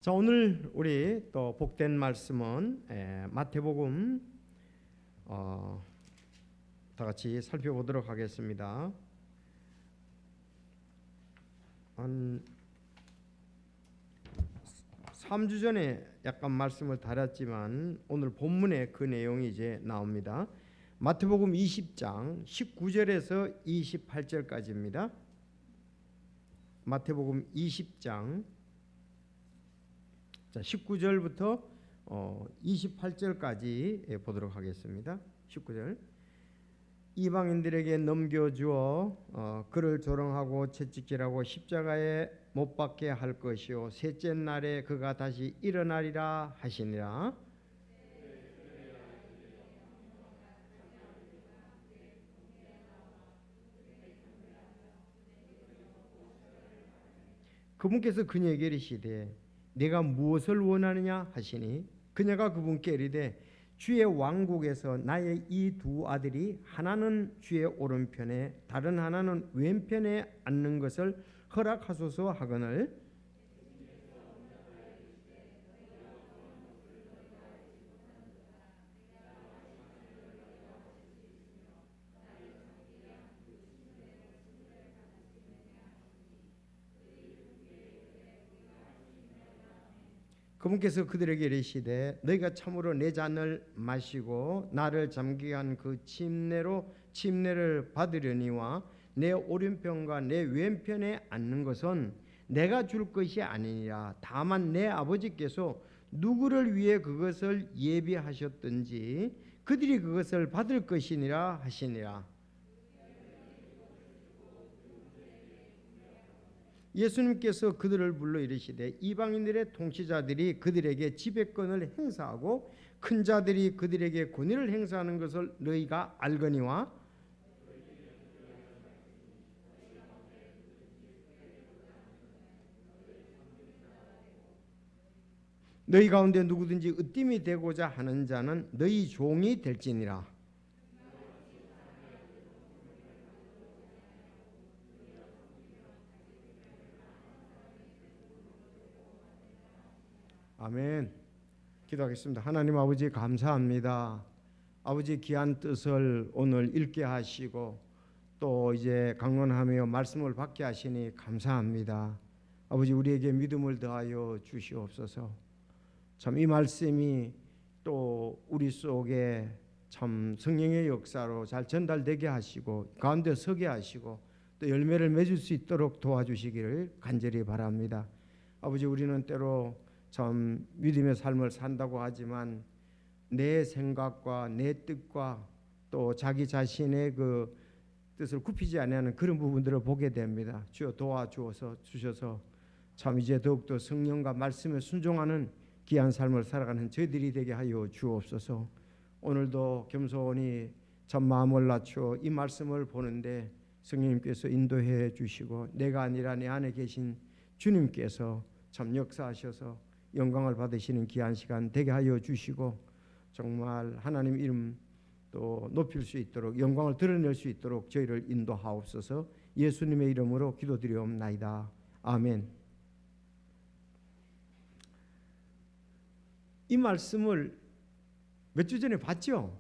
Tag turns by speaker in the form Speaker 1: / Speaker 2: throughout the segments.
Speaker 1: 자, 오늘 우리 또 복된 말씀은 마태복음 다 같이 살펴보도록 하겠습니다. 한 3주 전에 약간 말씀을 다뤘지만 오늘 본문에 그 내용이 이제 나옵니다. 마태복음 20장 19절에서 28절까지입니다. 마태복음 20장 19절부터 28절까지 보도록 하겠습니다. 19절. 이방인들에게 넘겨주어 그를 조롱하고 채찍질하고 십자가에 못 박게 할 것이요 셋째 날에 그가 다시 일어나리라 하시니라. 그분께서 그녀에게 이르시되 내가 무엇을 원하느냐 하시니 그녀가 그분께 이르되 주의 왕국에서 나의 이 두 아들이 하나는 주의 오른편에 다른 하나는 왼편에 앉는 것을 허락하소서 하거늘 그분께서 그들에게 이르시되 너희가 참으로 내 잔을 마시고 나를 잠기게 한 그 침례로 침례를 받으려니와 내 오른편과 내 왼편에 앉는 것은 내가 줄 것이 아니니라. 다만 내 아버지께서 누구를 위해 그것을 예비하셨든지 그들이 그것을 받을 것이니라 하시니라. 예수님께서 그들을 불러 이르시되 이방인들의 통치자들이 그들에게 지배권을 행사하고 큰 자들이 그들에게 권위를 행사하는 것을 너희가 알거니와 너희 가운데 누구든지 으뜸이 되고자 하는 자는 너희 종이 될지니라. 아멘. 기도하겠습니다. 하나님 아버지 감사합니다. 아버지 귀한 뜻을 오늘 읽게 하시고 또 이제 강론하며 말씀을 받게 하시니 감사합니다. 아버지 우리에게 믿음을 더하여 주시옵소서. 참 이 말씀이 또 우리 속에 참 성령의 역사로 잘 전달되게 하시고 가운데 서게 하시고 또 열매를 맺을 수 있도록 도와주시기를 간절히 바랍니다. 아버지 우리는 때로 참 믿음의 삶을 산다고 하지만 내 생각과 내 뜻과 또 자기 자신의 그 뜻을 굽히지 아니하는 그런 부분들을 보게 됩니다. 주여 주셔서 참 이제 더욱더 성령과 말씀에 순종하는 귀한 삶을 살아가는 저희들이 되게 하여 주옵소서. 오늘도 겸손히 참 마음을 낮추어 이 말씀을 보는데 성령님께서 인도해 주시고 내가 아니라 내 안에 계신 주님께서 참 역사하셔서 영광을 받으시는 귀한 시간 되게 하여 주시고 정말 하나님 이름 또 높일 수 있도록 영광을 드러낼 수 있도록 저희를 인도하옵소서. 예수님의 이름으로 기도드리옵나이다. 아멘. 이 말씀을 몇 주 전에 봤죠?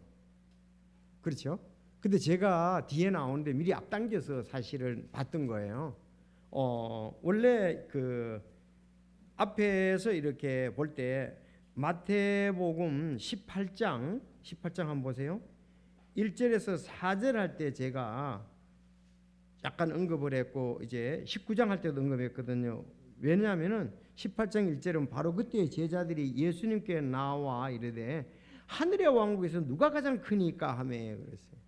Speaker 1: 그렇죠? 근데 제가 뒤에 나오는데 미리 앞당겨서 사실은 봤던 거예요. 원래 그 앞에서 이렇게 볼 때 마태복음 18장 한번 보세요. 1절에서 4절 할 때 제가 약간 언급을 했고 이제 19장 할 때도 언급했거든요. 왜냐하면은 18장 1절은 바로 그때 제자들이 예수님께 나와 이르되 하늘의 왕국에서 누가 가장 크니까 하며 그랬어요.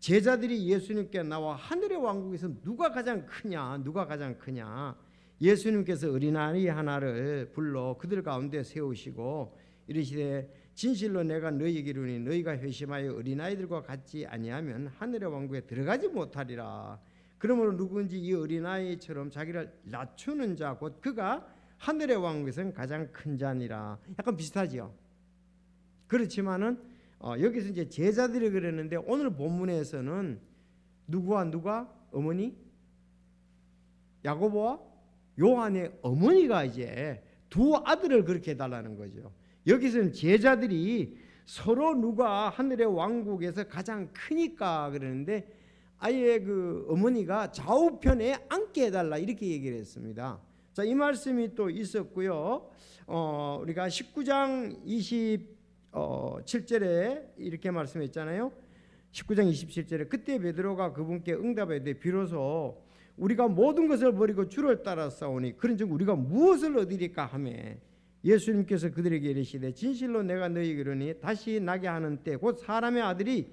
Speaker 1: 제자들이 예수님께 나와 하늘의 왕국에서 누가 가장 크냐 예수님께서 어린아이 하나를 불러 그들 가운데 세우시고 이르시되 진실로 내가 너희에게 이르노니 너희가 회심하여 어린아이들과 같지 아니하면 하늘의 왕국에 들어가지 못하리라. 그러므로 누구든지 이 어린아이처럼 자기를 낮추는 자 곧 그가 하늘의 왕국에서는 가장 큰 자니라. 약간 비슷하지요. 그렇지만은 여기서 이제 제자들이 그랬는데 오늘 본문에서는 누구와 누가 어머니 야고보와 요한의 어머니가 이제 두 아들을 그렇게 해달라는 거죠. 여기서는 제자들이 서로 누가 하늘의 왕국에서 가장 크니까 그러는데 아예 그 어머니가 좌우편에 앉게 해달라 이렇게 얘기를 했습니다. 자, 이 말씀이 또 있었고요. 우리가 19장 27절에 이렇게 말씀했잖아요. 19장 27절에 그때 베드로가 그분께 응답하되 비로소 우리가 모든 것을 버리고 주를 따랐사오니 그런즉 우리가 무엇을 얻으리까 하며 예수님께서 그들에게 이르시되 진실로 내가 너희에게 이르니 다시 나게 하는 때 곧 사람의 아들이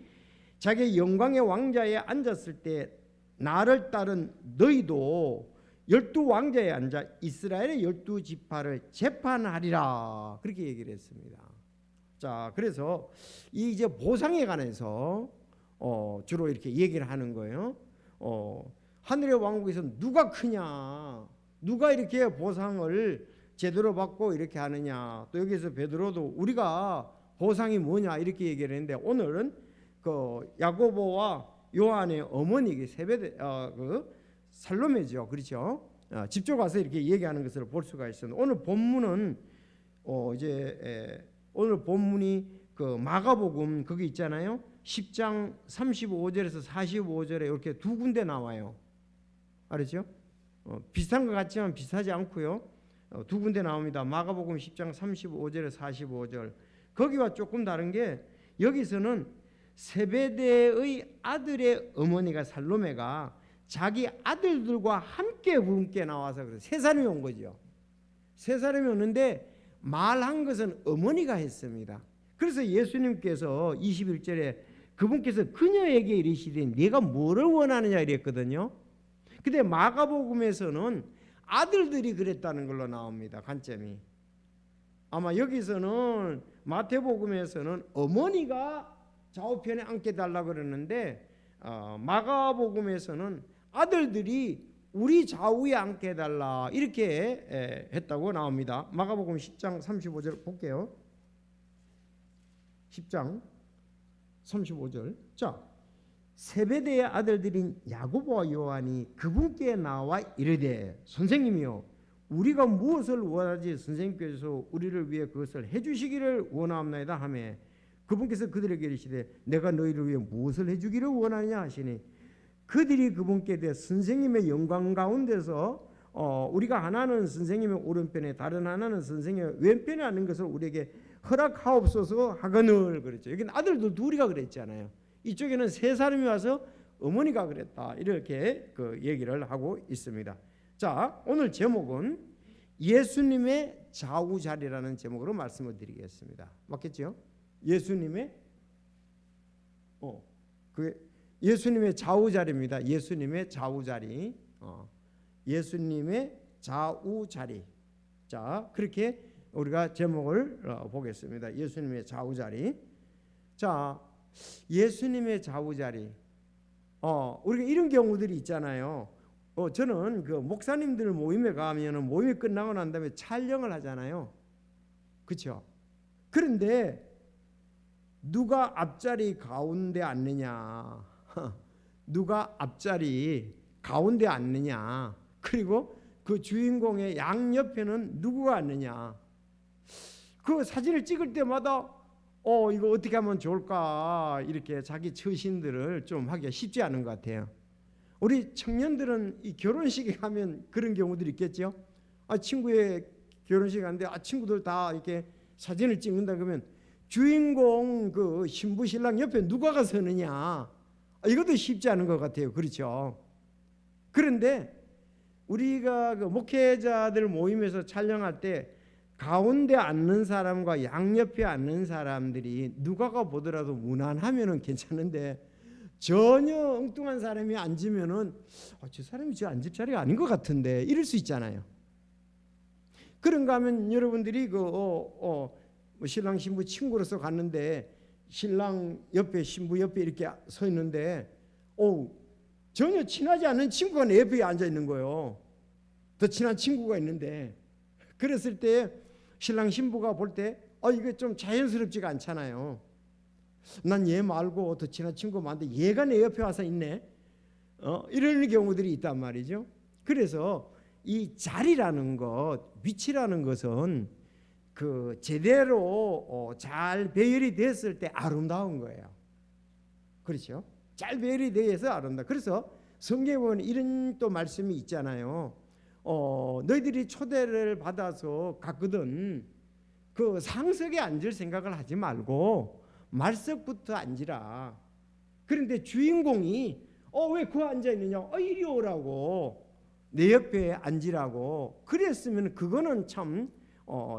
Speaker 1: 자기의 영광의 왕자에 앉았을 때 나를 따른 너희도 12왕자에 앉아 이스라엘의 12지파를 재판하리라 그렇게 얘기를 했습니다. 자, 그래서 이 이제 보상에 관해서 주로 이렇게 얘기를 하는 거예요. 하늘의 왕국에서 누가 크냐, 누가 이렇게 보상을 제대로 받고 이렇게 하느냐. 또 여기서 베드로도 우리가 보상이 뭐냐 이렇게 얘기를 했는데 오늘은 그 야고보와 요한의 어머니 세베대 그 살로메죠, 그렇죠? 직접 가서 이렇게 얘기하는 것을 볼 수가 있습니다. 오늘 본문은 오늘 본문이 그 마가복음 거기 있잖아요. 10장 35절에서 45절에 이렇게 두 군데 나와요. 알았죠? 비슷한 것 같지만 비슷하지 않고요. 두 군데 나옵니다. 마가복음 10장 35절에 45절. 거기와 조금 다른 게 여기서는 세베대의 아들의 어머니가 살로메가 자기 아들들과 함께 부흥께 나와서 그래서 세 사람이 온 거죠. 세 사람이 오는데 말한 것은 어머니가 했습니다. 그래서 예수님께서 21절에 그분께서 그녀에게 이르시되 네가 뭐를 원하느냐 이랬거든요. 근데 마가복음에서는 아들들이 그랬다는 걸로 나옵니다. 관점이. 아마 여기서는 마태복음에서는 어머니가 좌우편에 앉게 달라고 그러는데 마가복음에서는 아들들이 우리 좌우에 앉게 해달라 이렇게 했다고 나옵니다. 마가복음 10장 35절 볼게요. 10장 35절. 자, 세베대의 아들들인 야고보와 요한이 그분께 나와 이르되 선생님이요 우리가 무엇을 원하지 선생님께서 우리를 위해 그것을 해주시기를 원하옵나이다 하매 그분께서 그들에게 이르시되 내가 너희를 위해 무엇을 해주기를 원하느냐 하시니 그들이 그분께 대해 선생님의 영광 가운데서 우리가 하나는 선생님의 오른편에 다른 하나는 선생님의 왼편에 앉는 것을 우리에게 허락하옵소서 하거늘 그랬죠. 여기는 아들도 둘이가 그랬잖아요. 이쪽에는 세 사람이 와서 어머니가 그랬다 이렇게 그 얘기를 하고 있습니다. 자, 오늘 제목은 예수님의 좌우자리라는 제목으로 말씀을 드리겠습니다. 맞겠죠? 예수님의 예수님의 좌우자리입니다. 예수님의 좌우자리. 예수님의 좌우자리. 자, 그렇게 우리가 제목을 보겠습니다. 예수님의 좌우자리. 자, 예수님의 좌우자리. 우리가 이런 경우들이 있잖아요. 저는 그 목사님들 모임에 가면은 모임이 끝나고 난 다음에 촬영을 하잖아요. 그렇죠? 그런데 누가 앞자리 가운데 앉느냐, 누가 앞자리 가운데 앉느냐, 그리고 그 주인공의 양옆에는 누구가 앉느냐, 그 사진을 찍을 때마다 이거 어떻게 하면 좋을까 이렇게 자기 처신들을 좀 하기가 쉽지 않은 것 같아요. 우리 청년들은 이 결혼식에 가면 그런 경우들이 있겠죠. 친구의 결혼식 가는데 친구들 다 이렇게 사진을 찍는다 그러면 주인공 그 신부 신랑 옆에 누가 서느냐, 이것도 쉽지 않은 것 같아요. 그렇죠? 그런데 우리가 그 목회자들 모임에서 촬영할 때 가운데 앉는 사람과 양옆에 앉는 사람들이 누가가 보더라도 무난하면은 괜찮은데 전혀 엉뚱한 사람이 앉으면은 저 사람이 저 앉을 자리가 아닌 것 같은데 이럴 수 있잖아요. 그런가 하면 여러분들이 신랑 신부 친구로서 갔는데 신랑 옆에 신부 옆에 이렇게 서 있는데 전혀 친하지 않은 친구가 내 옆에 앉아 있는 거예요. 더 친한 친구가 있는데 그랬을 때 신랑 신부가 볼 때 이게 좀 자연스럽지가 않잖아요. 난 얘 말고 더 친한 친구가 많은데 얘가 내 옆에 와서 있네. 이런 경우들이 있단 말이죠. 그래서 이 자리라는 것, 위치라는 것은 그 제대로 잘 배열이 됐을 때 아름다운 거예요. 그렇죠? 잘 배열이 돼서 아름다. 그래서 성경에 보면 이런 또 말씀이 있잖아요. 너희들이 초대를 받아서 갔거든. 그 상석에 앉을 생각을 하지 말고 말석부터 앉으라. 그런데 주인공이 왜 그 앉아 있느냐? 이리 오라고, 내 옆에 앉으라고. 그랬으면 그거는 참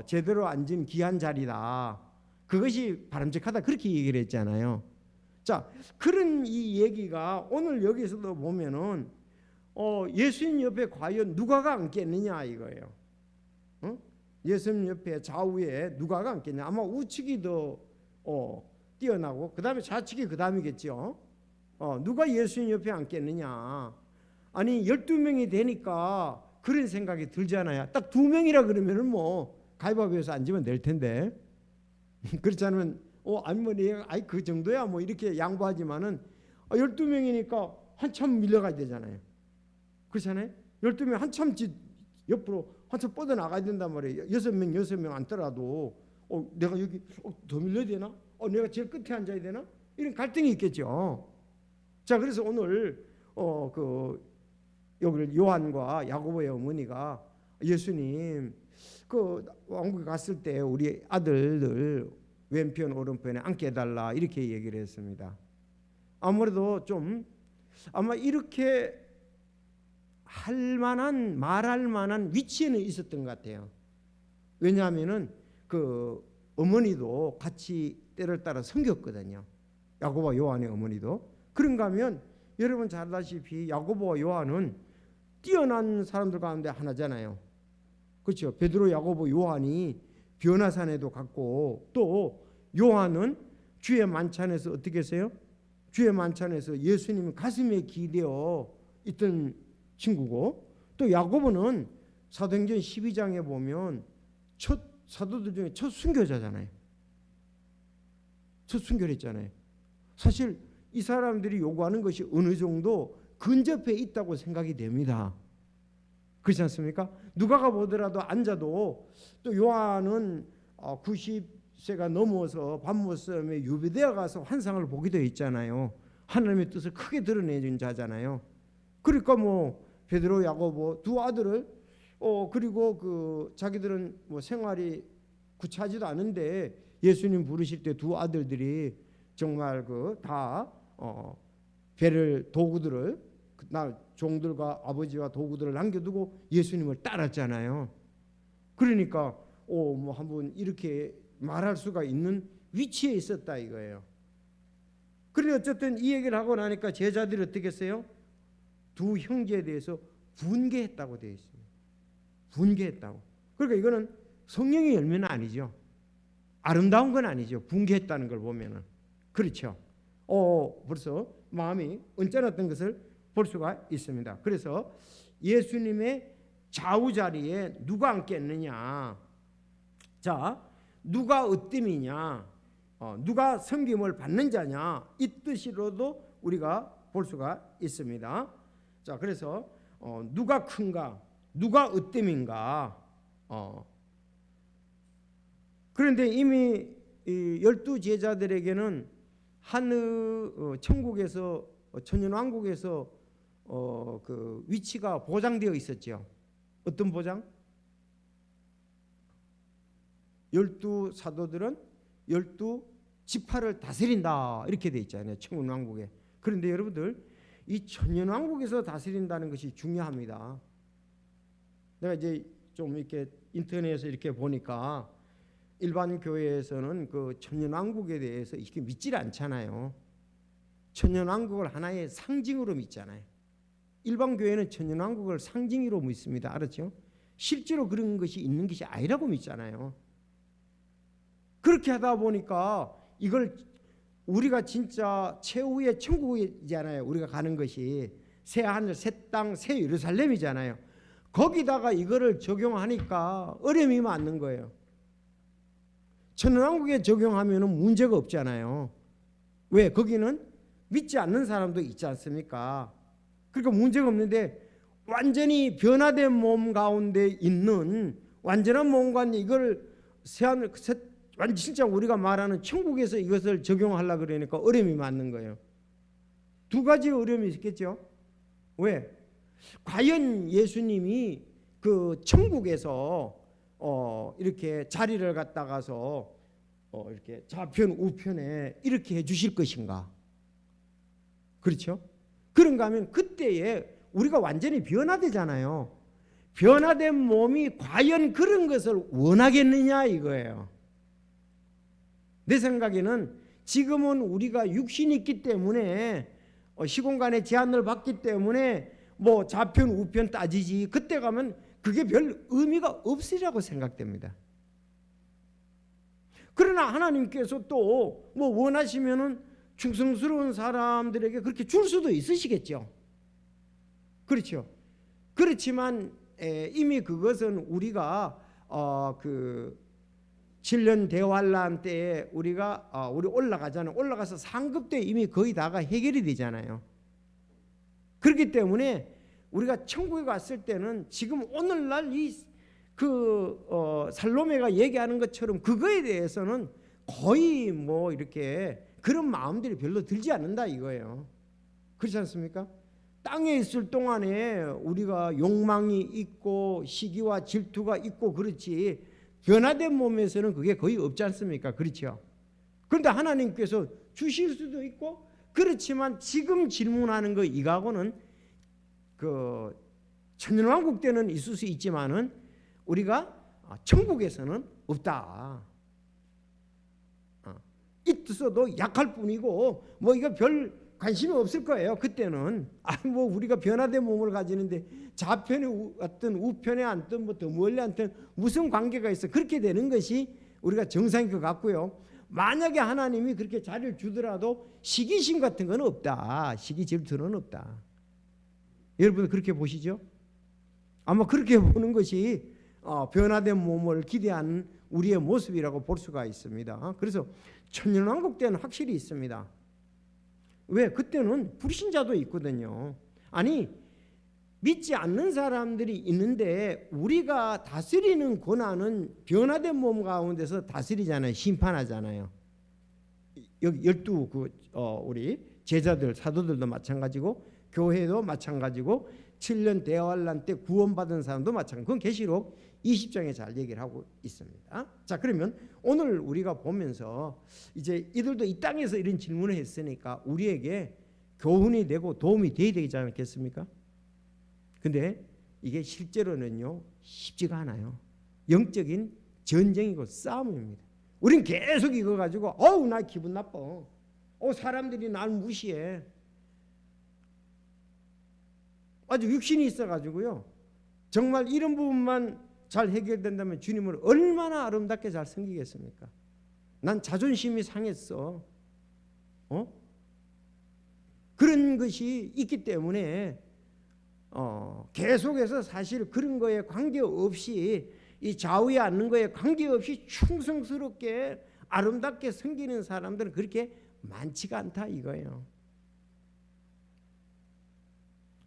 Speaker 1: 제대로 앉은 귀한 자리다. 그것이 바람직하다. 그렇게 얘기를 했잖아요. 자, 그런 이 얘기가 오늘 여기서도 보면은 예수님 옆에 과연 누가가 앉겠느냐 이거예요. 예수님 옆에 좌우에 누가가 앉겠냐? 아마 우측이 더 뛰어나고 그 다음에 좌측이 그 다음이겠죠. 누가 예수님 옆에 앉겠느냐? 아니 12명이 되니까 그런 생각이 들잖아요. 딱 2명이라 그러면은 뭐 가위바위보해서 앉으면 될 텐데 그렇지 않으면 아니 뭐 내가 그 정도야 뭐 이렇게 양보하지만은 12명이니까 한참 밀려가야 되잖아요. 그렇잖아요. 12명 한참 옆으로 한참 뻗어 나가야 된단 말이에요. 6명 앉더라도 내가 여기 더 밀려야 되나? 내가 제일 끝에 앉아야 되나? 이런 갈등이 있겠죠. 자, 그래서 오늘 여기 요한과 야고보의 어머니가 예수님 그 왕국에 갔을 때 우리 아들들 왼편 오른편에 앉게 해달라 이렇게 얘기를 했습니다. 아무래도 좀 아마 이렇게 말할 만한 위치에는 있었던 것 같아요. 왜냐하면은 그 어머니도 같이 때를 따라 섬겼거든요. 야고보와 요한의 어머니도. 그런가 하면 여러분 잘 아다시피 야고보와 요한은 뛰어난 사람들 가운데 하나잖아요. 그렇죠. 베드로, 야고보, 요한이 변화산에도 갔고 또 요한은 주의 만찬에서 어떻게 했어요? 주의 만찬에서 예수님 가슴에 기대어 있던 친구고 또 야고보는 사도행전 12장에 보면 첫 사도들 중에 첫 순교자잖아요. 첫 순교를 했잖아요. 사실 이 사람들이 요구하는 것이 어느 정도 근접해 있다고 생각이 됩니다. 그렇지 않습니까? 누가가 보더라도 앉아도 또 요한은 90세가 넘어서 밤모섬에 유배되어 가서 환상을 보기도 했잖아요. 하나님의 뜻을 크게 드러내준 자잖아요. 그러니까 뭐 베드로, 야고보 두 아들을 그리고 그 자기들은 뭐 생활이 구차하지도 않은데 예수님 부르실 때 두 아들들이 정말 다 배를 도구들을 종들과 아버지와 도구들을 남겨두고 예수님을 따랐잖아요. 그러니까 뭐 한번 이렇게 말할 수가 있는 위치에 있었다 이거예요. 그런데 어쨌든 이 얘기를 하고 나니까 제자들이 어떻게 했어요? 두 형제에 대해서 분개했다고 되어 있습니다. 분개했다고. 그러니까 이거는 성령의 열매는 아니죠. 아름다운 건 아니죠. 분개했다는 걸 보면은. 그렇죠. 벌써 마음이 언짢았던 것을 볼 수가 있습니다. 그래서 예수님의 좌우 자리에 누가 앉겠느냐? 자, 누가 으뜸이냐? 누가 섬김을 받는 자냐? 이 뜻으로도 우리가 볼 수가 있습니다. 자, 그래서 누가 큰가? 누가 으뜸인가? 그런데 이미 이 12 제자들에게는 천국에서 천년왕국에서 그 위치가 보장되어 있었죠. 어떤 보장? 12 사도들은 12 지파를 다스린다 이렇게 돼 있잖아요. 천년왕국에. 그런데 여러분들 이 천년왕국에서 다스린다는 것이 중요합니다. 내가 이제 좀 이렇게 인터넷에서 이렇게 보니까 일반 교회에서는 그 천년왕국에 대해서 이렇게 믿질 않잖아요. 천년왕국을 하나의 상징으로 믿잖아요. 일반 교회는 천년왕국을 상징으로 믿습니다. 알았죠? 실제로 그런 것이 있는 것이 아니라고 믿잖아요. 그렇게 하다 보니까 이걸 우리가 진짜 최후의 천국이잖아요. 우리가 가는 것이 새 하늘, 새 땅, 새 예루살렘이잖아요. 거기다가 이거를 적용하니까 어려움이 많는 거예요. 천년왕국에 적용하면 문제가 없잖아요. 왜? 거기는 믿지 않는 사람도 있지 않습니까? 그러니까 문제가 없는데 완전히 변화된 몸 가운데 있는 완전한 몸과 이걸 진짜 우리가 말하는 천국에서 이것을 적용하려고 그러니까 어려움이 많는 거예요. 두 가지 어려움이 있겠죠. 왜? 과연 예수님이 그 천국에서 이렇게 자리를 갖다가서 이렇게 좌편 우편에 이렇게 해주실 것인가? 그렇죠? 그런가 하면 그때에 우리가 완전히 변화되잖아요. 변화된 몸이 과연 그런 것을 원하겠느냐 이거예요. 내 생각에는 지금은 우리가 육신이 있기 때문에 시공간의 제한을 받기 때문에 뭐 좌편 우편 따지지 그때 가면 그게 별 의미가 없으리라고 생각됩니다. 그러나 하나님께서 또 뭐 원하시면은 충성스러운 사람들에게 그렇게 줄 수도 있으시겠죠. 그렇죠. 그렇지만 이미 그것은 우리가 그 7년 대환란 때에 우리 올라가잖아요. 올라가서 상급 때 이미 거의 다가 해결이 되잖아요. 그렇기 때문에 우리가 천국에 갔을 때는 지금 오늘날 살로메가 얘기하는 것처럼 그거에 대해서는 거의 뭐 이렇게 그런 마음들이 별로 들지 않는다 이거예요. 그렇지 않습니까? 땅에 있을 동안에 우리가 욕망이 있고 시기와 질투가 있고 그렇지 변화된 몸에서는 그게 거의 없지 않습니까? 그렇죠? 그런데 하나님께서 주실 수도 있고 그렇지만 지금 질문하는 거 이거하고는 그 천년왕국 때는 있을 수 있지만은 우리가 천국에서는 없다. 있어도 약할 뿐이고 뭐 이거 별 관심이 없을 거예요. 그때는 뭐 우리가 변화된 몸을 가지는데 좌편에 왔든 우편에 앉든 뭐 더 멀리 앉든 무슨 관계가 있어. 그렇게 되는 것이 우리가 정상인 것 같고요. 만약에 하나님이 그렇게 자리를 주더라도 시기심 같은 건 없다. 시기 질투는 없다. 여러분 그렇게 보시죠? 아마 그렇게 보는 것이 변화된 몸을 기대하는 우리의 모습이라고 볼 수가 있습니다. 그래서 천년왕국 때는 확실히 있습니다. 왜? 그때는 불신자도 있거든요. 아니 믿지 않는 사람들이 있는데 우리가 다스리는 권한은 변화된 몸 가운데서 다스리잖아요. 심판하잖아요. 여기 12 우리 제자들 사도들도 마찬가지고 교회도 마찬가지고 7년 대환란 때 구원받은 사람도 마찬가지고 그건 계시록 20장에 잘 얘기를 하고 있습니다. 자, 그러면 오늘 우리가 보면서 이제 이들도 이 땅에서 이런 질문을 했으니까 우리에게 교훈이 되고 도움이 돼야 되지 않겠습니까? 근데 이게 실제로는요 쉽지가 않아요. 영적인 전쟁이고 싸움입니다. 우린 계속 이거 가지고 나 기분 나빠. 사람들이 날 무시해. 아주 육신이 있어가지고요. 정말 이런 부분만 잘 해결된다면 주님을 얼마나 아름답게 잘 섬기겠습니까? 난 자존심이 상했어. 그런 것이 있기 때문에 계속해서 사실 그런 거에 관계없이 이 좌우에 앉는 거에 관계없이 충성스럽게 아름답게 섬기는 사람들은 그렇게 많지가 않다 이거예요.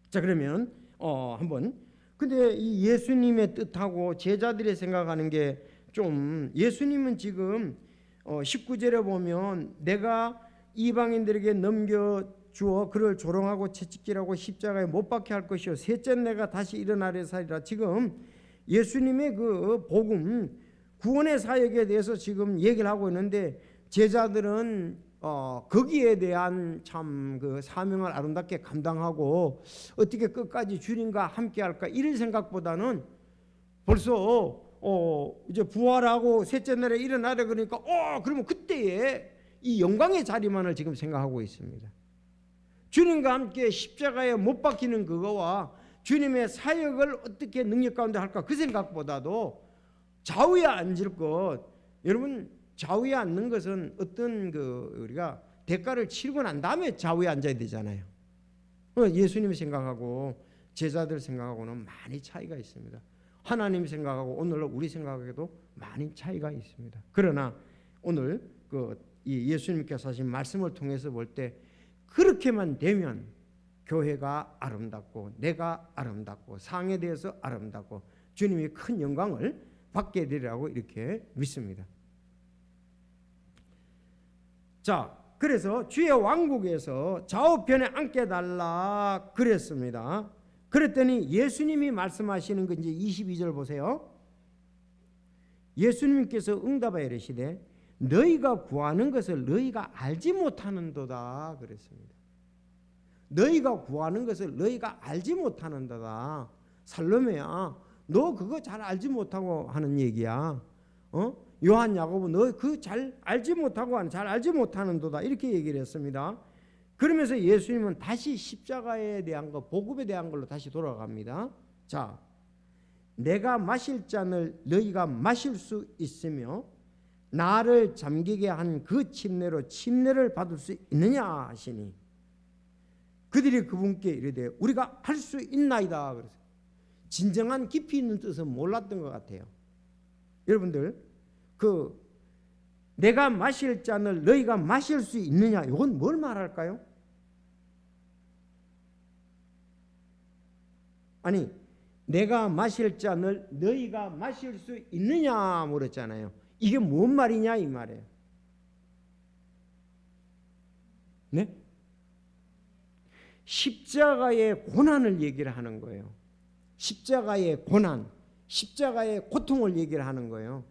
Speaker 1: 자, 그러면 한번 근데 이 예수님의 뜻하고 제자들이 생각하는 게 좀 예수님은 지금 19절에 보면 내가 이방인들에게 넘겨주어 그를 조롱하고 채찍질하고 십자가에 못 박게 할 것이요 셋째 내가 다시 일어나려 사리라. 지금 예수님의 그 복음 구원의 사역에 대해서 지금 얘기를 하고 있는데 제자들은 거기에 대한 참 그 사명을 아름답게 감당하고 어떻게 끝까지 주님과 함께 할까 이런 생각보다는 벌써 이제 부활하고 셋째 날에 일어나려 그러니까 그러면 그때에 이 영광의 자리만을 지금 생각하고 있습니다. 주님과 함께 십자가에 못 박히는 그거와 주님의 사역을 어떻게 능력 가운데 할까 그 생각보다도 좌우에 앉을 것. 여러분 좌우에 앉는 것은 어떤 우리가 대가를 치르고 난 다음에 좌우에 앉아야 되잖아요. 예수님 생각하고 제자들 생각하고는 많이 차이가 있습니다. 하나님 생각하고 오늘 우리 생각에도 많이 차이가 있습니다. 그러나 오늘 이 예수님께서 하신 말씀을 통해서 볼 때 그렇게만 되면 교회가 아름답고 내가 아름답고 상에 대해서 아름답고 주님이 큰 영광을 받게 되리라고 이렇게 믿습니다. 자, 그래서 주의 왕국에서 좌우편에 앉게 달라 그랬습니다. 그랬더니 예수님이 말씀하시는 거 이제 22절 보세요. 예수님께서 응답하여 이르시되 너희가 구하는 것을 너희가 알지 못하는도다 그랬습니다. 너희가 구하는 것을 너희가 알지 못하는도다. 살로메야, 너 그거 잘 알지 못하고 하는 얘기야. 요한, 야고보, 너 그 잘 알지 못하고 하는, 잘 알지 못하는도다 이렇게 얘기를 했습니다. 그러면서 예수님은 다시 십자가에 대한 거, 복음에 대한 걸로 다시 돌아갑니다. 자, 내가 마실 잔을 너희가 마실 수 있으며 나를 잠기게 한 그 침례로 침례를 받을 수 있느냐 하시니 그들이 그분께 이르되 우리가 할 수 있나이다. 그래서 진정한 깊이 있는 뜻은 몰랐던 것 같아요. 여러분들, 그 내가 마실 잔을 너희가 마실 수 있느냐, 이건 뭘 말할까요? 아니, 내가 마실 잔을 너희가 마실 수 있느냐 물었잖아요. 이게 뭔 말이냐 이 말이에요. 네? 십자가의 고난을 얘기를 하는 거예요. 십자가의 고난, 십자가의 고통을 얘기를 하는 거예요.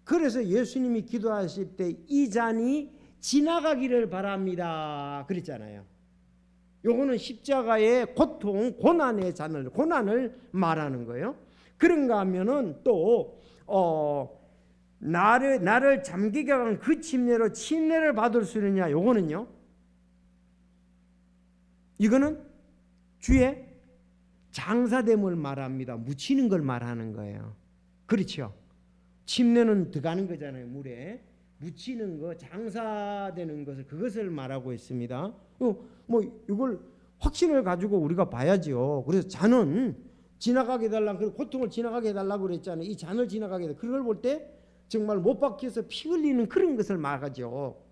Speaker 1: 그래서 예수님이 기도하실 때 이 잔이 지나가기를 바랍니다 그랬잖아요. 요거는 십자가의 고통, 고난의 잔을, 고난을 말하는 거예요. 그런가 하면은 또 나를 잠기게 한 그 침례로 침례를 받을 수 있느냐, 요거는요, 이거는 주의 장사됨을 말합니다. 묻히는 걸 말하는 거예요. 그렇죠? 침례는 들어가는 거잖아요. 물에 묻히는 거, 장사되는 것을, 그것을 말하고 있습니다. 뭐 이걸 확신을 가지고 우리가 봐야죠. 그래서 잔은 지나가게 해달라, 그 고통을 지나가게 해달라고 그랬잖아요. 이 잔을 지나가게 해달라. 그걸 볼 때 정말 못 박혀서 피 흘리는 그런 것을 말하죠.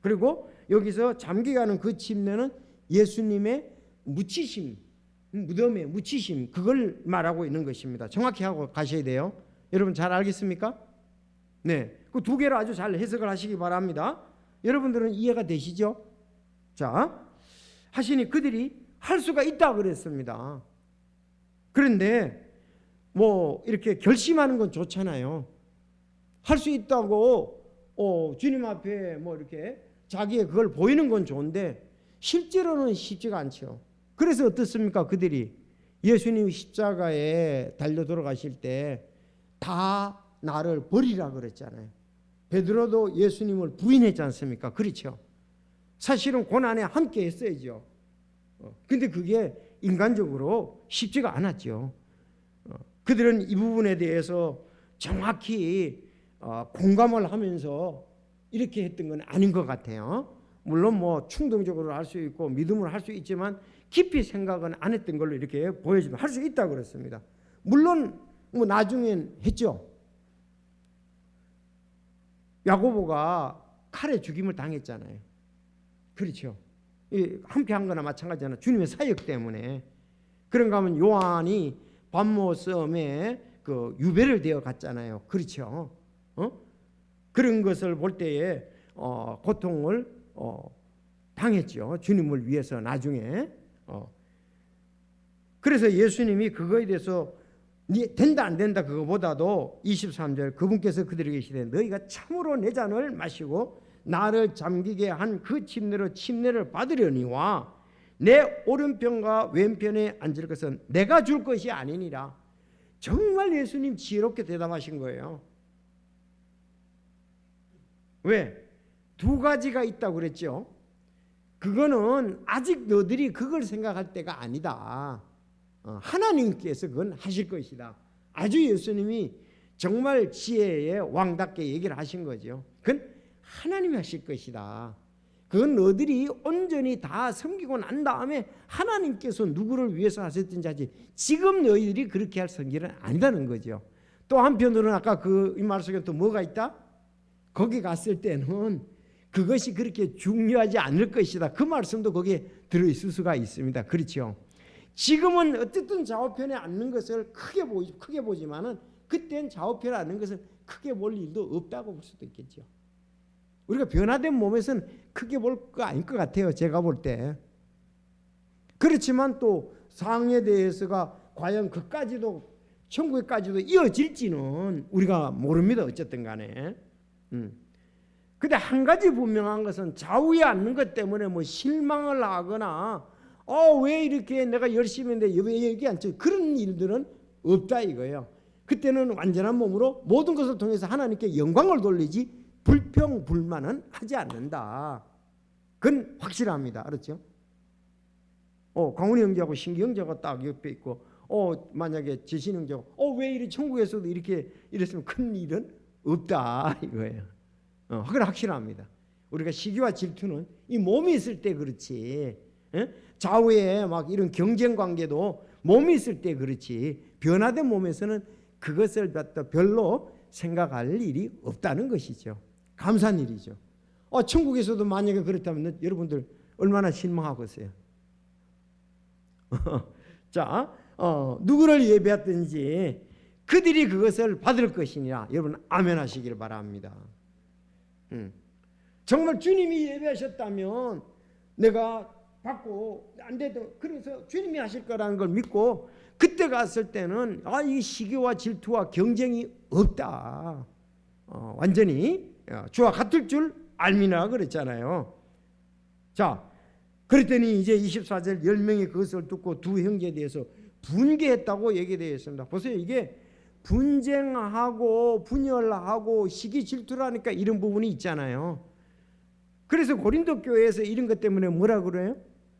Speaker 1: 그리고 여기서 잠기가는 그 침례는 예수님의 묻히심, 무덤의 묻히심, 그걸 말하고 있는 것입니다. 정확히 하고 가셔야 돼요. 여러분 잘 알겠습니까? 네, 그 두 개를 아주 잘 해석을 하시기 바랍니다. 여러분들은 이해가 되시죠? 자, 하시니 그들이 할 수가 있다 그랬습니다. 그런데 뭐 이렇게 결심하는 건 좋잖아요. 할 수 있다고 주님 앞에 뭐 이렇게 자기의 그걸 보이는 건 좋은데 실제로는 쉽지가 않죠. 그래서 어떻습니까? 그들이 예수님이 십자가에 달려 돌아가실 때 다 나를 버리라 그랬잖아요. 베드로도 예수님을 부인했지 않습니까? 그렇죠. 사실은 고난에 함께 했어야죠. 근데 그게 인간적으로 쉽지가 않았죠. 그들은 이 부분에 대해서 정확히 공감을 하면서 이렇게 했던 건 아닌 것 같아요. 물론 뭐 충동적으로 할 수 있고 믿음으로 할 수 있지만 깊이 생각은 안 했던 걸로 이렇게 보여지면 할 수 있다고 그랬습니다. 물론 뭐 나중엔 했죠. 야고보가 칼에 죽임을 당했잖아요. 그렇죠. 함께 한 거나 마찬가지잖아요. 주님의 사역 때문에. 그런가 하면 요한이 반모 싸움에 그 유배를 되어 갔잖아요. 그렇죠. 그런 것을 볼 때에 고통을 당했죠. 주님을 위해서 나중에. 그래서 예수님이 그거에 대해서 된다 안 된다 그거보다도 23절 그분께서 그들에게 이르시되 너희가 참으로 내 잔을 마시고 나를 잠기게 한 그 침례로 침례를 받으려니와 내 오른편과 왼편에 앉을 것은 내가 줄 것이 아니니라. 정말 예수님 지혜롭게 대답하신 거예요. 왜? 두 가지가 있다고 그랬죠. 그거는 아직 너희들이 그걸 생각할 때가 아니다. 하나님께서 그건 하실 것이다. 아주 예수님이 정말 지혜의 왕답게 얘기를 하신 거죠. 그건 하나님이 하실 것이다. 그건 너희들이 온전히 다 섬기고 난 다음에 하나님께서 누구를 위해서 하셨든지 하지 지금 너희들이 그렇게 할 성질은 아니다는 거죠. 또 한편으로는 아까 그 이 말 속에 또 뭐가 있다? 거기 갔을 때는 그것이 그렇게 중요하지 않을 것이다. 그 말씀도 거기에 들어있을 수가 있습니다. 그렇죠? 지금은 어쨌든 좌우편에 앉는 것을 크게 보지만은 그때는 좌우편에 앉는 것을 크게 볼 일도 없다고 볼 수도 있겠죠. 우리가 변화된 몸에서는 크게 볼 거 아닐 것 같아요. 제가 볼 때. 그렇지만 또 상에 대해서가 과연 그까지도 천국에까지도 이어질지는 우리가 모릅니다. 어쨌든 간에. 근데 한 가지 분명한 것은 좌우에 앉는 것 때문에 뭐 실망을 하거나 왜 이렇게 내가 열심히 했는데 왜 여기 앉죠? 그런 일들은 없다 이거예요. 그때는 완전한 몸으로 모든 것을 통해서 하나님께 영광을 돌리지 불평 불만은 하지 않는다. 그건 확실합니다. 알았죠? 광훈이 형제하고 신기 형제가 딱 옆에 있고 만약에 재신 형제가 왜 이리 천국에서도 이렇게 이랬으면 큰 일은 없다 이거예요. 그건 확실합니다. 우리가 시기와 질투는 이 몸이 있을 때 그렇지, 좌우에 막 이런 경쟁 관계도 몸이 있을 때 그렇지, 변화된 몸에서는 그것을 갖다 별로 생각할 일이 없다는 것이죠. 감사한 일이죠. 천국에서도 만약에 그렇다면 여러분들 얼마나 실망하겠어요. 자, 누구를 예배했든지 그들이 그것을 받을 것이니라. 여러분 아멘 하시길 바랍니다. 정말 주님이 예배하셨다면 내가 받고 안 돼도 그래서 주님이 하실 거라는 걸 믿고 그때 갔을 때는 이 시기와 질투와 경쟁이 없다. 완전히 주와 같을 줄 알미나 그랬잖아요. 자, 그랬더니 이제 24절 10명이 그것을 듣고 두 형제에 대해서 분개했다고 얘기되어 있습니다. 보세요. 이게 분쟁하고 분열하고 시기 질투라니까 이런 부분이 있잖아요. 그래서 고린도 교회에서 이런 것 때문에 뭐라 그래요?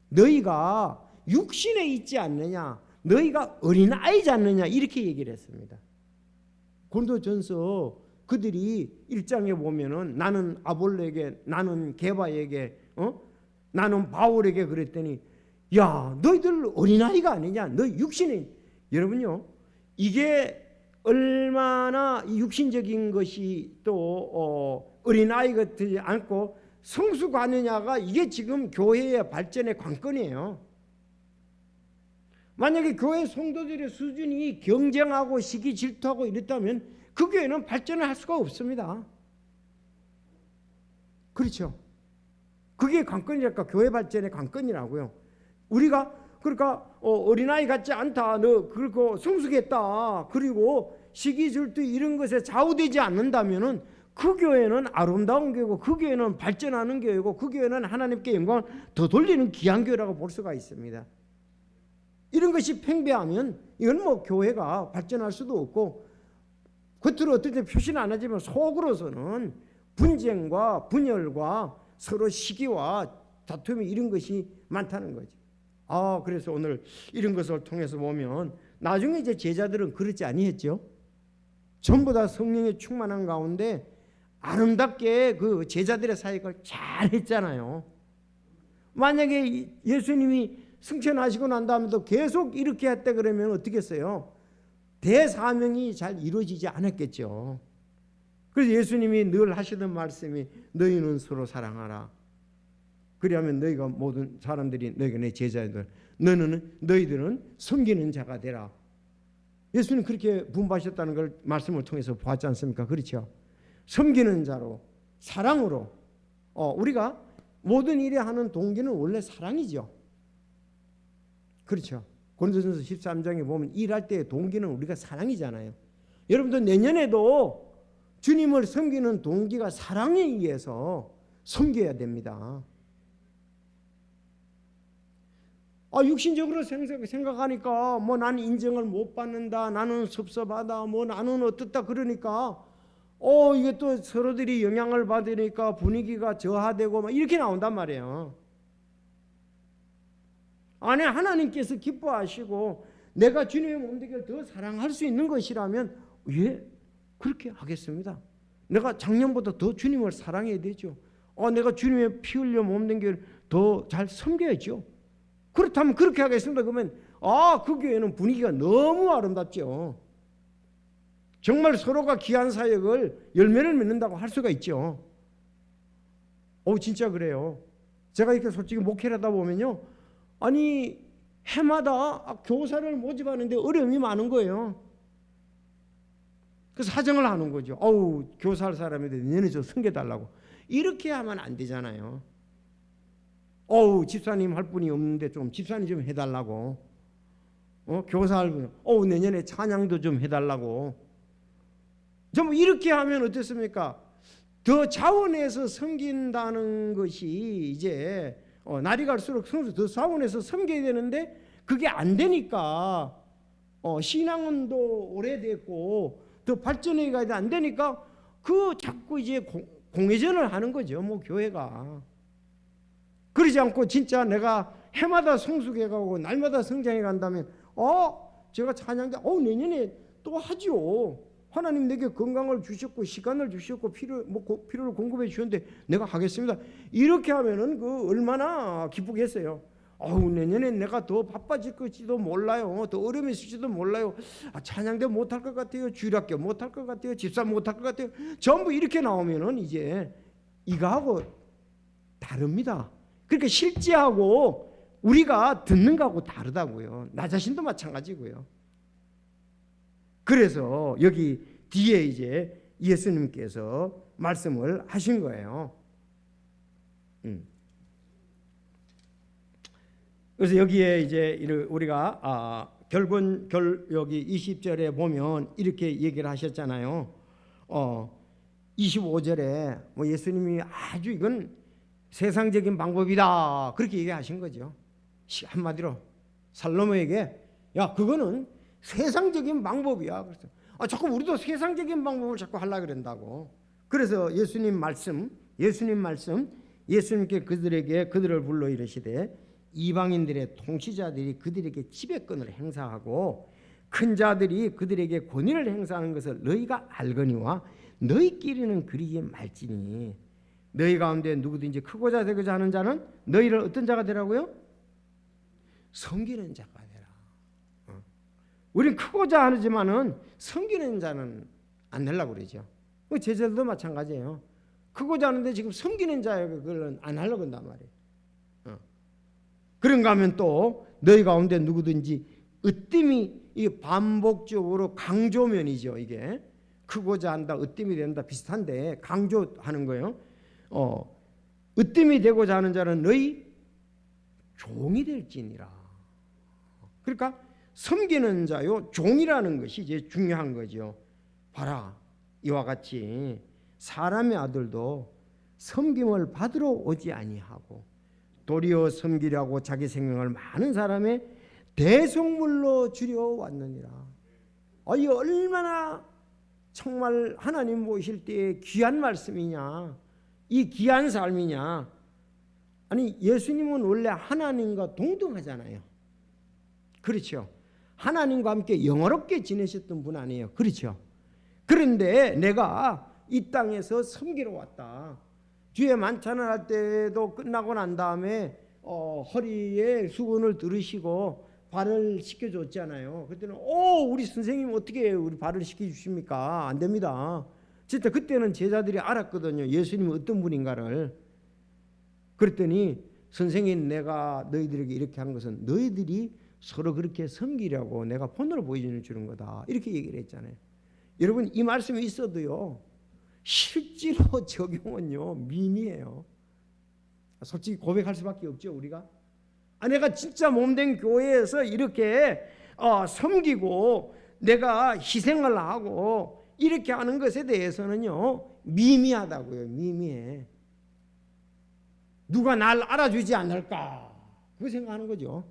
Speaker 1: 너희가 육신에 있지 않느냐, 너희가 어린아이지 않느냐 이렇게 얘기를 했습니다. 고린도전서 그들이 1장에 보면은 나는 아볼로에게, 나는 게바에게, 나는 바울에게 그랬더니 야 너희들 어린아이가 아니냐, 너 육신에. 여러분요, 이게 얼마나 육신적인 것이 또 어린아이 같지 않고 성숙하느냐가 이게 지금 교회의 발전의 관건이에요. 만약에 교회 성도들의 수준이 경쟁하고 시기 질투하고 이랬다면 그 교회는 발전을 할 수가 없습니다. 그렇죠? 그게 관건이랄까, 교회 발전의 관건이라고요. 우리가 그러니까 어린아이 같지 않다, 너 그리고 성숙했다, 그리고 시기 질투 이런 것에 좌우되지 않는다면은 그 교회는 아름다운 교회고 그 교회는 발전하는 교회고 그 교회는 하나님께 영광을 더 돌리는 귀한 교회라고 볼 수가 있습니다. 이런 것이 팽배하면 이건 뭐 교회가 발전할 수도 없고, 겉으로 어떨 때 표시는 안 하지만 속으로서는 분쟁과 분열과 서로 시기와 다툼이 이런 것이 많다는 거죠. 그래서 오늘 이런 것을 통해서 보면 나중에 이제 제자들은 그렇지 아니했죠. 전부 다 성령의 충만한 가운데 아름답게 그 제자들의 사역을 잘 했잖아요. 만약에 예수님이 승천하시고 난 다음에도 계속 이렇게 했다 그러면 어떻겠어요? 대사명이 잘 이루어지지 않았겠죠. 그래서 예수님이 늘 하시던 말씀이 너희는 서로 사랑하라. 그리하면 너희가 모든 사람들이 너희가 내 제자들, 너희들은 섬기는 자가 되라. 예수님 그렇게 분부하셨다는 걸 말씀을 통해서 보았지 않습니까? 그렇죠? 섬기는 자로, 사랑으로. 우리가 모든 일에 하는 동기는 원래 사랑이죠. 그렇죠? 고린도전서 13장에 보면 일할 때의 동기는 우리가 사랑이잖아요. 여러분들 내년에도 주님을 섬기는 동기가 사랑에 의해서 섬겨야 됩니다. 육신적으로 생각하니까 뭐 나는 인정을 못 받는다, 나는 섭섭하다, 뭐 나는 어떻다 그러니까 이게 또 서로들이 영향을 받으니까 분위기가 저하되고 막 이렇게 나온단 말이에요. 안에 하나님께서 기뻐하시고 내가 주님의 몸되기를 더 사랑할 수 있는 것이라면 예, 그렇게 하겠습니다. 내가 작년보다 더 주님을 사랑해야 되죠. 내가 주님의 피 흘려 몸되기를 더 잘 섬겨야죠. 그렇다면 그렇게 하겠습니다. 그러면 그 교회는 분위기가 너무 아름답죠. 정말 서로가 귀한 사역을 열매를 맺는다고 할 수가 있죠. 진짜 그래요. 제가 이렇게 솔직히 목회를 하다 보면요, 아니 해마다 교사를 모집하는데 어려움이 많은 거예요. 그래서 사정을 하는 거죠. 어우, 교사할 사람인데 너네 좀 섬겨달라고. 이렇게 하면 안 되잖아요. 어우, 집사님 할 분이 없는데 좀 집사님 좀 해달라고. 교사할 분, 어우, 내년에 찬양도 좀 해달라고. 좀 이렇게 하면 어떻습니까? 더 자원해서 섬긴다는 것이 이제 날이 갈수록 더 자원해서 섬겨야 되는데 그게 안 되니까 신앙은 더 오래됐고 더 발전해 가야 안 되니까 그 자꾸 이제 공회전을 하는 거죠. 뭐 교회가 그러지 않고 진짜 내가 해마다 성숙해 가고 날마다 성장해 간다면 제가 찬양대 내년에 또 하죠. 하나님 내게 건강을 주셨고 시간을 주셨고 필요를 공급해 주셨는데 내가 하겠습니다. 이렇게 하면은 그 얼마나 기쁘겠어요. 내년에 내가 더 바빠질 것지도 몰라요. 더 어려움이 있을지도 몰라요. 찬양대 못할 것 같아요. 주일학교 못할 것 같아요. 집사 못할 것 같아요. 전부 이렇게 나오면은 이제 이거하고 다릅니다. 그러니까 실제하고 우리가 듣는 거하고 다르다고요. 나 자신도 마찬가지고요. 그래서 여기 뒤에 이제 예수님께서 말씀을 하신 거예요. 그래서 여기에 이제 우리가 여기 20절에 보면 이렇게 얘기를 하셨잖아요. 25절에 뭐 예수님이 아주 이건 세상적인 방법이다 그렇게 얘기하신 거죠. 한마디로 살로몬에게 야 그거는 세상적인 방법이야. 그래서 자꾸 우리도 세상적인 방법을 자꾸 하려고 그런다고. 그래서 예수님께 그들을 불러 이르시되 이방인들의 통치자들이 그들에게 지배권을 행사하고 큰 자들이 그들에게 권위를 행사하는 것을 너희가 알거니와 너희끼리는 그리지 말지니 너희 가운데 누구든지 크고자 되고자 하는 자는 너희를 어떤 자가 되라고요? 섬기는 자가 되라. 우린 크고자 하지만은 섬기는 자는 안 되려고 그러죠. 제자들도 마찬가지예요. 크고자 하는데 지금 섬기는 자의 그걸 안 하려고 한단 말이에요. 그런가 하면 또 너희 가운데 누구든지 으뜸이 이 반복적으로 강조면이죠. 이게 크고자 한다, 으뜸이 된다 비슷한데 강조하는 거예요. 으뜸이 되고자 하는 자는 너희 종이 될지니라. 그러니까 섬기는 자요 종이라는 것이 이제 중요한 거죠. 봐라 이와 같이 사람의 아들도 섬김을 받으러 오지 아니하고 도리어 섬기려고 자기 생명을 많은 사람의 대속물로 주려 왔느니라. 이 얼마나 정말 하나님 보실 때의 귀한 말씀이냐, 이 귀한 삶이냐. 아니 예수님은 원래 하나님과 동등하잖아요. 그렇죠. 하나님과 함께 영화롭게 지내셨던 분 아니에요. 그렇죠. 그런데 내가 이 땅에서 섬기러 왔다. 주에 만찬을 할 때도 끝나고 난 다음에 허리에 수건을 들으시고 발을 씻겨줬잖아요. 그때는 우리 선생님 어떻게 우리 발을 씻겨주십니까? 안 됩니다. 진짜 그때는 제자들이 알았거든요. 예수님이 어떤 분인가를. 그랬더니 선생님 내가 너희들에게 이렇게 한 것은 너희들이 서로 그렇게 섬기려고 내가 본으로 보여주는 거다. 이렇게 얘기를 했잖아요. 여러분 이 말씀이 있어도요. 실제로 적용은요 미미해요. 솔직히 고백할 수밖에 없죠 우리가. 내가 진짜 몸된 교회에서 이렇게 섬기고 내가 희생을 하고 이렇게 하는 것에 대해서는요 미미하다고요. 미미해. 누가 날 알아주지 않을까 그거 생각하는 거죠.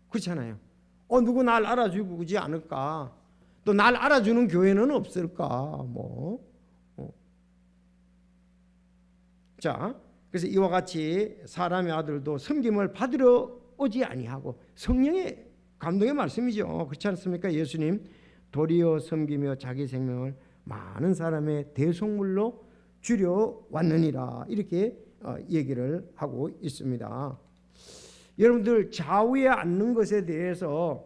Speaker 1: 그렇잖아요. 누구 날 알아주지 않을까. 또 날 알아주는 교회는 없을까 자, 그래서 이와 같이 사람의 아들도 섬김을 받으러 오지 아니하고 성령의 감동의 말씀이죠. 그렇지 않습니까? 예수님 도리어 섬기며 자기 생명을 많은 사람의 대속물로 주려 왔느니라 이렇게 얘기를 하고 있습니다. 여러분들 좌우에 앉는 것에 대해서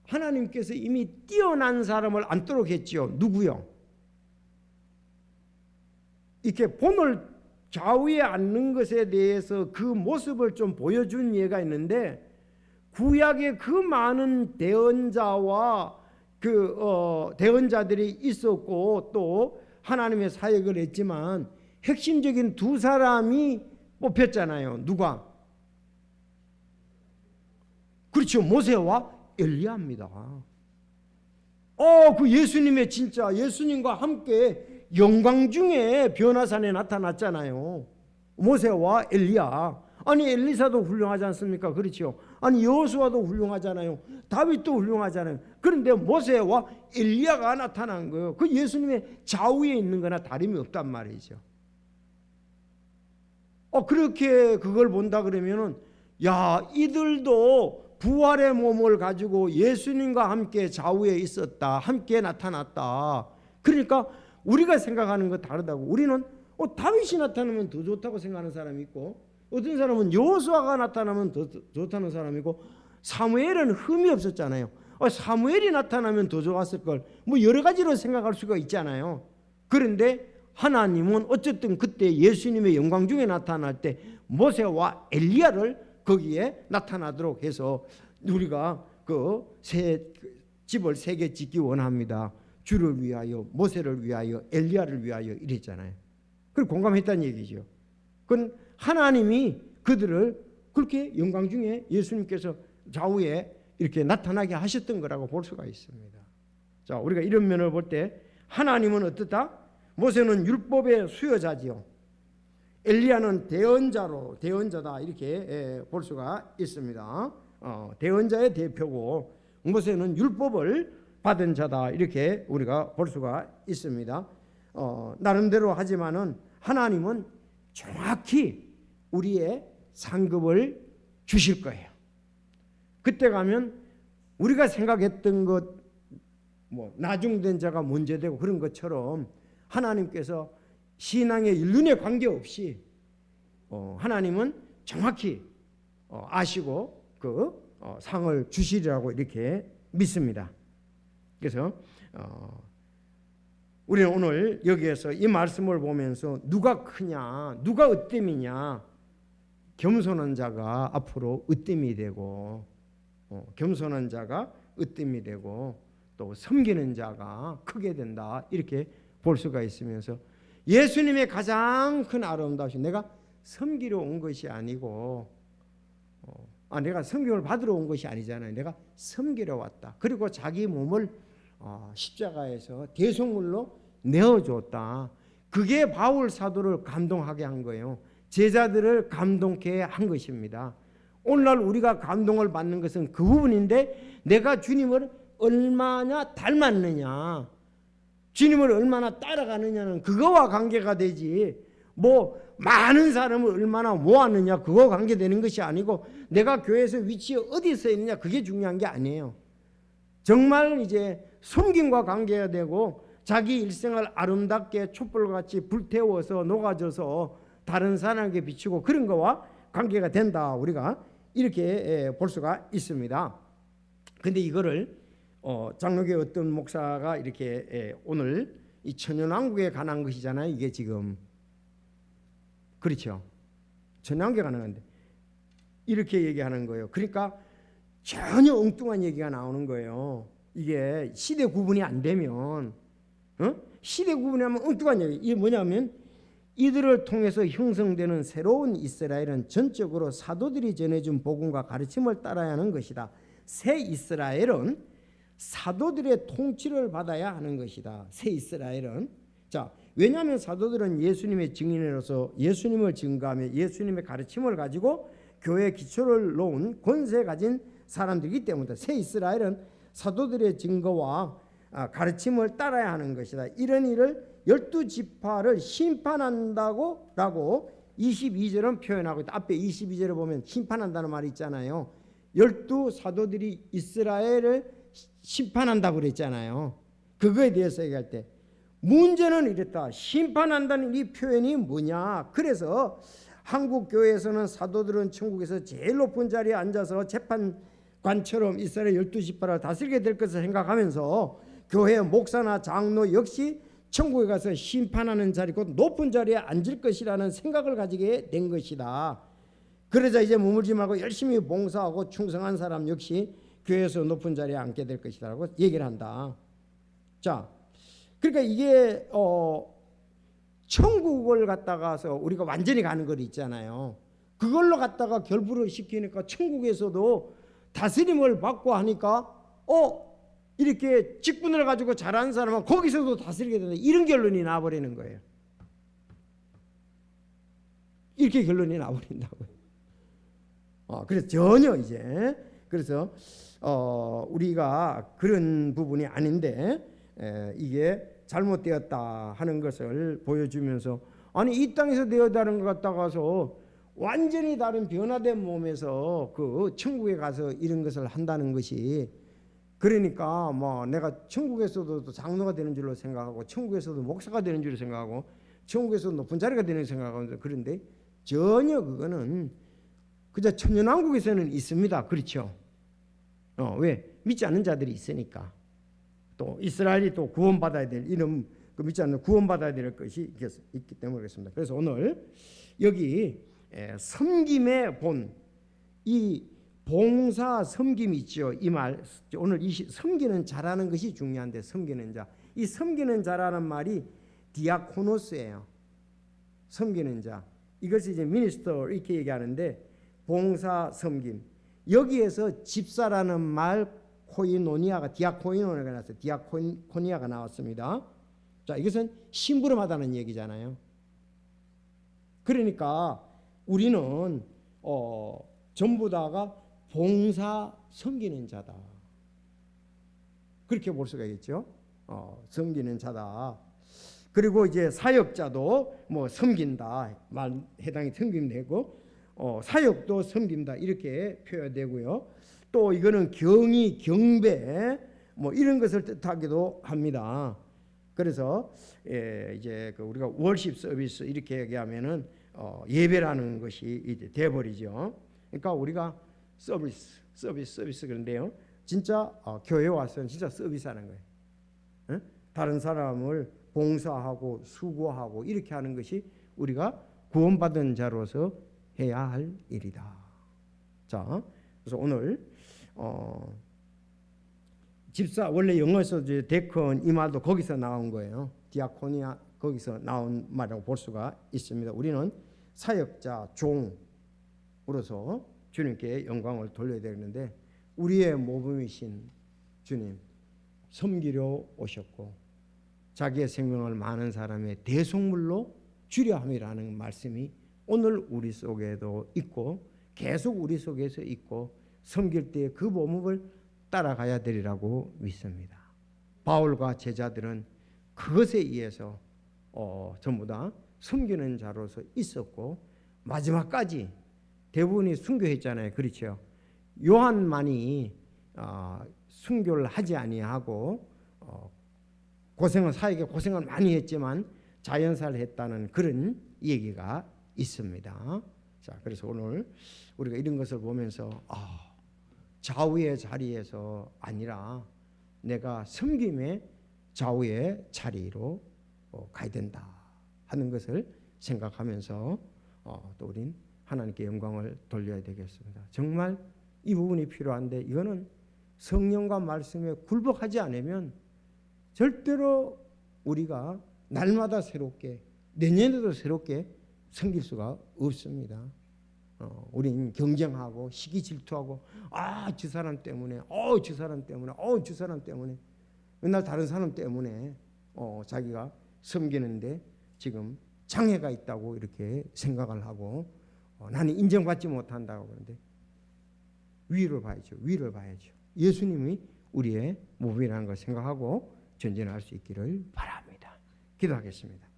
Speaker 1: 하나님께서 이미 뛰어난 사람을 앉도록 했죠. 누구요? 이렇게 본을 좌우에 앉는 것에 대해서 그 모습을 좀 보여준 예가 있는데 구약의 그 많은 대언자와 대언자들이 있었고 또 하나님의 사역을 했지만 핵심적인 두 사람이 뽑혔잖아요. 누가? 그렇죠. 모세와 엘리야입니다. 그 예수님의 진짜 예수님과 함께 영광 중에 변화산에 나타났잖아요. 모세와 엘리야. 아니 엘리사도 훌륭하지 않습니까? 그렇죠. 아니 여호수아도 훌륭하잖아요. 다윗도 훌륭하잖아요. 그런데 모세와 엘리야가 나타난 거예요. 그 예수님의 좌우에 있는 거나 다름이 없단 말이죠. 그렇게 그걸 본다 그러면은 야, 이들도 부활의 몸을 가지고 예수님과 함께 좌우에 있었다. 함께 나타났다. 그러니까 우리가 생각하는 거 다르다고. 우리는 다윗이 나타나면 더 좋다고 생각하는 사람이 있고, 어떤 사람은 여호수아가 나타나면 더 좋다는 사람이고, 사무엘은 흠이 없었잖아요. 사무엘이 나타나면 더 좋았을 걸. 뭐 여러 가지로 생각할 수가 있잖아요. 그런데 하나님은 어쨌든 그때 예수님의 영광 중에 나타날 때 모세와 엘리야를 거기에 나타나도록 해서 우리가 그 새 집을 세 개 짓기 원합니다. 주를 위하여, 모세를 위하여, 엘리야를 위하여 이랬잖아요. 그걸 공감했다는 얘기죠. 그건 하나님이 그들을 그렇게 영광 중에 예수님께서 좌우에 이렇게 나타나게 하셨던 거라고 볼 수가 있습니다. 자, 우리가 이런 면을 볼 때 하나님은 어떻다? 모세는 율법의 수여자지요. 엘리야는 대언자다 이렇게 볼 수가 있습니다. 대언자의 대표고 모세는 율법을 받은 자다 이렇게 우리가 볼 수가 있습니다. 나름대로 하지만은 하나님은 정확히 우리의 상급을 주실 거예요. 그때 가면 우리가 생각했던 것, 뭐 나중된 자가 먼저 되고 그런 것처럼 하나님께서 신앙의 연륜에 관계없이 하나님은 정확히 아시고 그 상을 주시리라고 이렇게 믿습니다. 그래서 우리는 오늘 여기에서 이 말씀을 보면서 누가 크냐, 누가 으뜸이냐, 겸손한 자가 앞으로 으뜸이 되고, 겸손한 자가 으뜸이 되고, 또 섬기는 자가 크게 된다 이렇게 볼 수가 있으면서 예수님의 가장 큰 아름다우신, 내가 섬기러 온 것이 아니고 내가 섬김을 받으러 온 것이 아니잖아요. 내가 섬기러 왔다. 그리고 자기 몸을 십자가에서 대속물로 내어줬다. 그게 바울 사도를 감동하게 한 거예요. 제자들을 감동케 한 것입니다. 오늘날 우리가 감동을 받는 것은 그 부분인데, 내가 주님을 얼마나 닮았느냐, 주님을 얼마나 따라가느냐는 그거와 관계가 되지, 뭐 많은 사람을 얼마나 모았느냐 그거 관계되는 것이 아니고, 내가 교회에서 위치에 어디 서 있느냐 그게 중요한 게 아니에요. 정말 이제 섬김과 관계가 되고 자기 일생을 아름답게 촛불같이 불태워서 녹아져서 다른 사람에게 비추고 그런 거와 관계가 된다, 우리가 이렇게 볼 수가 있습니다. 근데 이거를 장로교 어떤 목사가 이렇게 오늘 이 천연왕국에 관한 것이잖아요. 이게 지금 그렇죠. 천연왕국에 관한 건데 이렇게 얘기하는 거예요. 그러니까 전혀 엉뚱한 얘기가 나오는 거예요. 이게 시대 구분이 안 되면, 시대 구분이 하면 엉뚱한 얘기. 이게 뭐냐면, 이들을 통해서 형성되는 새로운 이스라엘은 전적으로 사도들이 전해준 복음과 가르침을 따라야 하는 것이다. 새 이스라엘은 사도들의 통치를 받아야 하는 것이다. 새 이스라엘은. 자, 왜냐하면 사도들은 예수님의 증인으로서 예수님을 증거하며 예수님의 가르침을 가지고 교회의 기초를 놓은 권세 가진 사람들이기 때문이다. 새 이스라엘은 사도들의 증거와 가르침을 따라야 하는 것이다. 이런 일을 12지파를 심판한다고 라고 22절은 표현하고 있다. 앞에 22절에 보면 심판한다는 말이 있잖아요. 12사도들이 이스라엘을 심판한다고 그랬잖아요. 그거에 대해서 얘기할 때 문제는 이랬다. 심판한다는 이 표현이 뭐냐. 그래서 한국 교회에서는 사도들은 천국에서 제일 높은 자리에 앉아서 재판관처럼 이스라엘 12지파를 다스리게 될 것을 생각하면서 교회 목사나 장로 역시 천국에 가서 심판하는 자리, 곧 높은 자리에 앉을 것이라는 생각을 가지게 된 것이다. 그러자 이제 머물지 말고 열심히 봉사하고 충성한 사람 역시 교회에서 높은 자리에 앉게 될 것이라고 얘기를 한다. 자, 그러니까 이게 천국을 갖다가서 우리가 완전히 가는 거 있잖아요. 그걸로 갖다가 결부를 시키니까 천국에서도 다스림을 받고 하니까 이렇게 직분을 가지고 잘하는 사람은 거기서도 다스리게 된다. 이런 결론이 나버리는 거예요. 이렇게 결론이 나버린다고요. 그래서 전혀 이제 그래서 우리가 그런 부분이 아닌데 이게 잘못되었다 하는 것을 보여주면서 아니 이 땅에서 되어다는 것 같다가서 완전히 다른 변화된 몸에서 그 천국에 가서 이런 것을 한다는 것이 그러니까 뭐 내가 천국에서도 장로가 되는 줄로 생각하고 천국에서도 목사가 되는 줄로 생각하고 천국에서도 높은 자리가 되는 생각하고 그런데 전혀 그거는 그저 천년왕국에서는 있습니다. 그렇죠? 왜? 믿지 않는 자들이 있으니까. 또 이스라엘이 또 구원받아야 될 이름 그 믿지 않는 구원받아야 될 것이 있기 때문에 그렇습니다. 그래서 오늘 여기 섬김의 본 이 봉사 섬김이 있죠. 이 말 오늘 이 섬기는 자라는 것이 중요한데 섬기는 자. 이 섬기는 자라는 말이 디아코노스예요. 섬기는 자. 이것이 이제 미니스터 이렇게 얘기하는데 봉사 섬김. 여기에서 집사라는 말 코이노니아가 디아코이노니아가 나왔어요. 디아코니아가 나왔습니다. 자, 이것은 심부름하다는 얘기잖아요. 그러니까 우리는 전부 다가 봉사 섬기는 자다. 그렇게 볼 수가 있겠죠. 섬기는 자다. 그리고 이제 사역자도 뭐 섬긴다 말 해당이 섬김되고 사역도 섬긴다 이렇게 표현되고요. 또 이거는 경의, 경배 뭐 이런 것을 뜻하기도 합니다. 그래서 이제 그 우리가 월십 서비스 이렇게 얘기하면은 예배라는 것이 이제 돼버리죠. 그러니까 우리가 서비스 그런데요. 진짜 교회 와서는 진짜 서비스하는 거예요. 응? 다른 사람을 봉사하고 수고하고 이렇게 하는 것이 우리가 구원받은 자로서 해야 할 일이다. 자, 그래서 오늘 집사 원래 영어에서 이제 데컨 이 말도 거기서 나온 거예요. 디아코니아 거기서 나온 말이라고 볼 수가 있습니다. 우리는 사역자 종으로서 주님께 영광을 돌려야 되는데 우리의 모범이신 주님 섬기려 오셨고 자기의 생명을 많은 사람의 대속물로 주려 함이라는 말씀이 오늘 우리 속에도 있고 계속 우리 속에서 있고 섬길 때 그 모범을 따라가야 되리라고 믿습니다. 바울과 제자들은 그것에 의해서 전부 다 섬기는 자로서 있었고 마지막까지 대부분이 순교했잖아요. 그렇죠? 요한만이 순교를 하지 아니하고 사역에 고생을 많이 했지만 자연사를 했다는 그런 얘기가 있습니다. 자, 그래서 오늘 우리가 이런 것을 보면서 좌우의 자리에서 아니라 내가 섬김의 좌우의 자리로 가야 된다 하는 것을 생각하면서 또 우린 하나님께 영광을 돌려야 되겠습니다. 정말 이 부분이 필요한데 이거는 성령과 말씀에 굴복하지 않으면 절대로 우리가 날마다 새롭게 내년에도 새롭게 섬길 수가 없습니다. 우린 경쟁하고 시기 질투하고 저 사람 때문에 저 사람 때문에 저 사람 때문에 맨날 다른 사람 때문에 자기가 섬기는데 지금 장애가 있다고 이렇게 생각을 하고 나는 인정받지 못한다고 그러는데 위를 봐야죠. 위를 봐야죠. 예수님이 우리의 모범이라는 걸 생각하고 전진할 수 있기를 바랍니다. 기도하겠습니다.